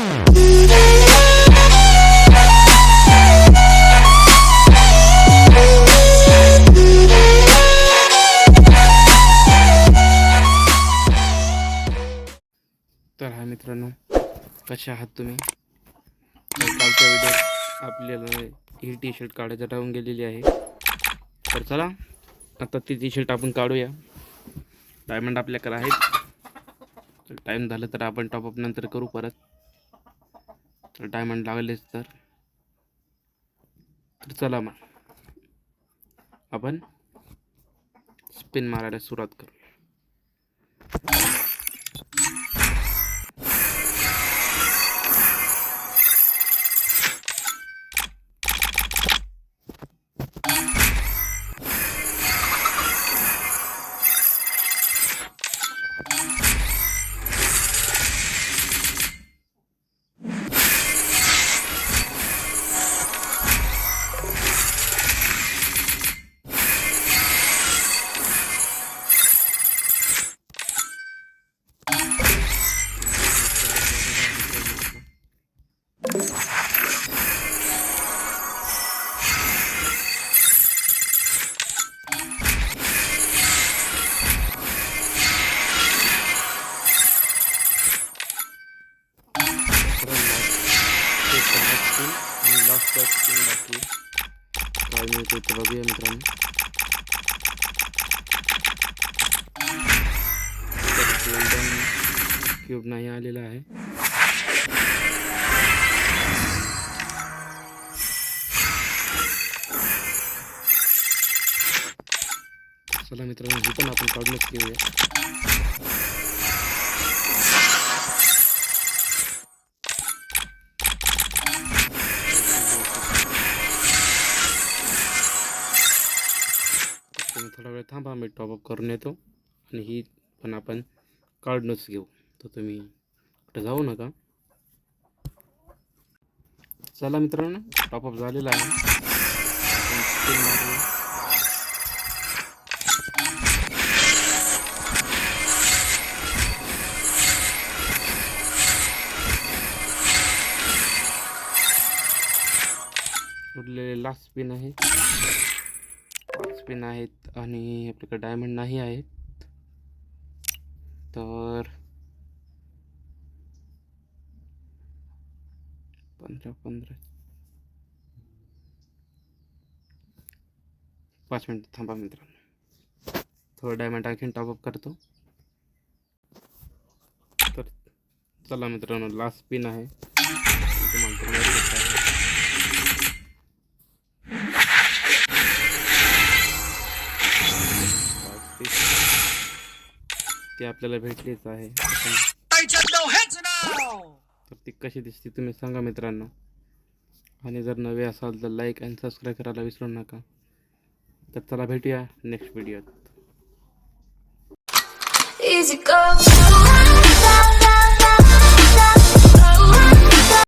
तर हा मित्रांनो, कसे आहात तुम्ही? कालच्या व्हिडिओत आपल्याला ही टी शर्ट काढायचं राहून गेलेली आहे. तर चला आता ती टी शर्ट आपण काढूया. डायमंड आपल्याकडे आहेत. तर टाईम झालं तर आपण टॉपअप नंतर करू परत. तर डायमंड लागलेच तर चला मग आपण स्पिन मारायला सुरुवात करू. आणि लास्ट स्पिन बाकी काय मिळते ते बघूया मित्रांनो. गोल्डन क्यूब नाही आलेला आहे. चला मित्रांनो, ही पण आपण काढूनच घेऊया. थोडा वेळ थांबा, मी टॉपअप करून येतो आणि ही पण आपण काढूनच घेऊ. तर तुम्ही कुठं जाऊ नका. चला मित्रांनो, टॉपअप झालेला आहे. उरलेले लास्ट स्पिन आहे, 5 स्पिन आहेत आणि आपल्याकडे डायमंड नाही आहेत. तर 15 5 मिनिट थांबा मित्रांनो, थोडं डायमंड आणखीन टॉपअप करतो. तर चला मित्रांनो, लास्ट स्पिन आहे. ते आपल्याला भेटलीच आहे. तर ती कशी दिसते तुम्ही सांगा मित्रांनो. आणि जर नवे असाल तर लाईक आणि सबस्क्राईब करायला विसरू नका. तर चला भेटूया नेक्स्ट व्हिडिओत.